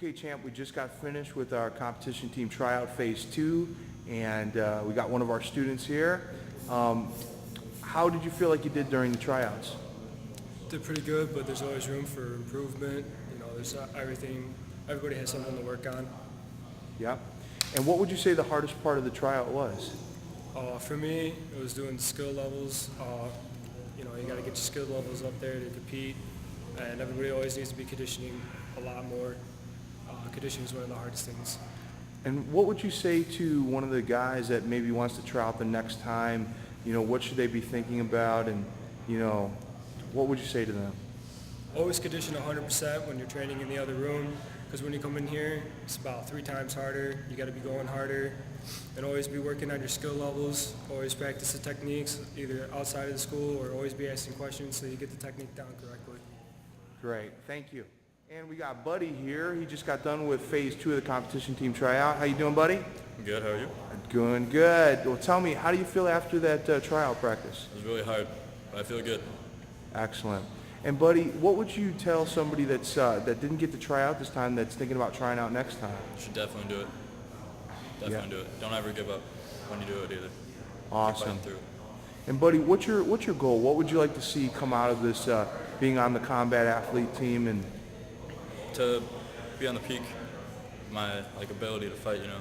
Okay, champ, we just got finished with our competition team tryout phase 2, and we got one of our students here. How did you feel like you did during the tryouts? Did pretty good, but there's always room for improvement. You know, there's everything. Everybody has something to work on. Yep. And what would you say the hardest part of the tryout was? For me, it was doing skill levels. You know, you got to get your skill levels up there to compete, and everybody always needs to be conditioning a lot more. Conditioning is one of the hardest things. And what would you say to one of the guys that maybe wants to try out the next time? You know, what should they be thinking about, and you know, what would you say to them? Always condition 100% when you're training in the other room, because when you come in here, it's about 3 times harder. You got to be going harder, and always be working on your skill levels. Always practice the techniques, either outside of the school or always be asking questions so you get the technique down correctly. Great, thank you. And we got Buddy here. He just got done with phase 2 of the competition team tryout. How you doing, Buddy? Good, how are you? Doing good. Well, tell me, how do you feel after that tryout practice? It was really hard, but I feel good. Excellent. And Buddy, what would you tell somebody that's that didn't get to try out this time, that's thinking about trying out next time? You should definitely do it. Definitely do it. Don't ever give up when you do it either. Awesome. Keep fighting through. And Buddy, what's your goal? What would you like to see come out of this being on the combat athlete team? And To be on the peak of my ability to fight, you know,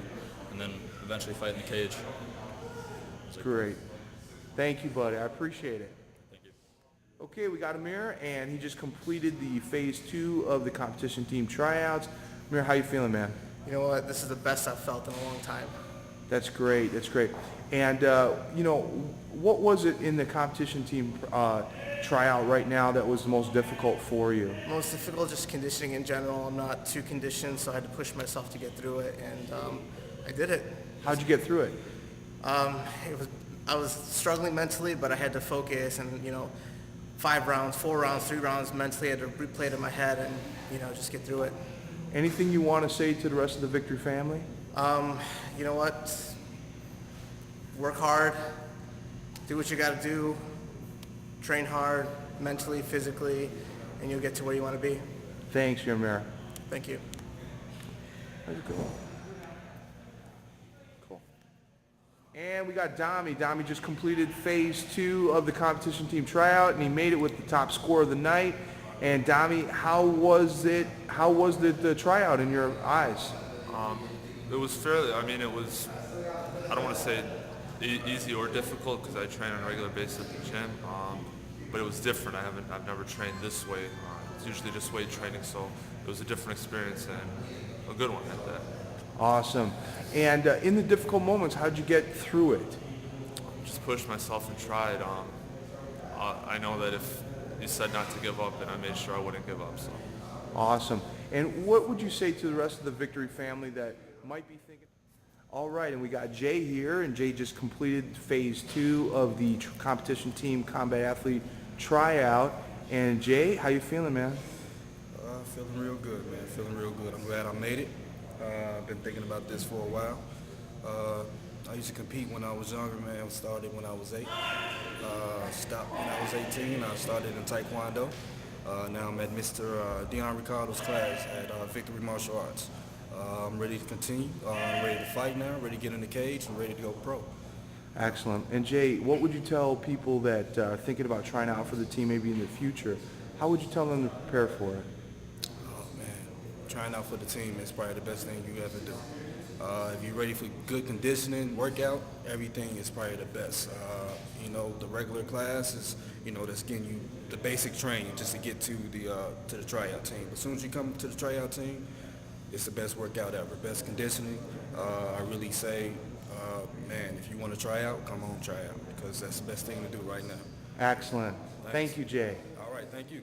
and then eventually fight in the cage. great. Thank you, Buddy. I appreciate it. Thank you. Okay, we got Amir, and he just completed the phase 2 of the competition team tryouts. Amir, how you feeling, man? You know what? This is the best I've felt in a long time. That's great. That's great. And you know, what was it in the competition team tryout right now that was the most difficult for you? Most difficult, just conditioning in general. I'm not too conditioned, so I had to push myself to get through it, and I did it. How'd you get through it? I was struggling mentally, but I had to focus, and you know, 5 rounds, 4 rounds, 3 rounds mentally. I had to replay it in my head, and you know, just get through it. Anything you want to say to the rest of the Victory family? You know what? Work hard, do what you got to do, train hard, mentally, physically, and you'll get to where you want to be. Thanks, Amir. Thank you. Cool. And we got Dami. Dami just completed phase 2 of the competition team tryout, and he made it with the top score of the night. And Dami, how was it? How was the tryout in your eyes? It was fairly, I mean, it was, I don't want to say easy or difficult because I train on a regular basis at the gym, but it was different. I've never trained this way. It's usually just weight training, so it was a different experience and a good one at that. Awesome. And in the difficult moments, how'd you get through it? Just pushed myself and tried. I know that if you said not to give up, then I made sure I wouldn't give up. So. Awesome. And what would you say to the rest of the Victory family that might be thinking? All right, and we got Jay here, and Jay just completed phase 2 of the competition team combat athlete tryout. And Jay, how you feeling, man? Feeling real good, man. Feeling real good. I'm glad I made it. I've been thinking about this for a while. I used to compete when I was younger, man. Started when I was 8. Stopped when I was 18. I started in Taekwondo. Now I'm at Mr. Dion Ricardo's class at Victory Martial Arts. I'm ready to continue. I'm ready to fight now, ready to get in the cage, and ready to go pro. Excellent. And Jay, what would you tell people that are thinking about trying out for the team maybe in the future? How would you tell them to prepare for it? Oh, man. Trying out for the team is probably the best thing you ever do. If you're ready for good conditioning, workout, everything is probably the best. You know, the regular class is, you know, that's getting you the basic training just to get to the tryout team. As soon as you come to the tryout team, it's the best workout ever, best conditioning. I really say, man, if you want to try out, come on, try out, because that's the best thing to do right now. Excellent. Thanks. Thank you, Jay. All right, thank you.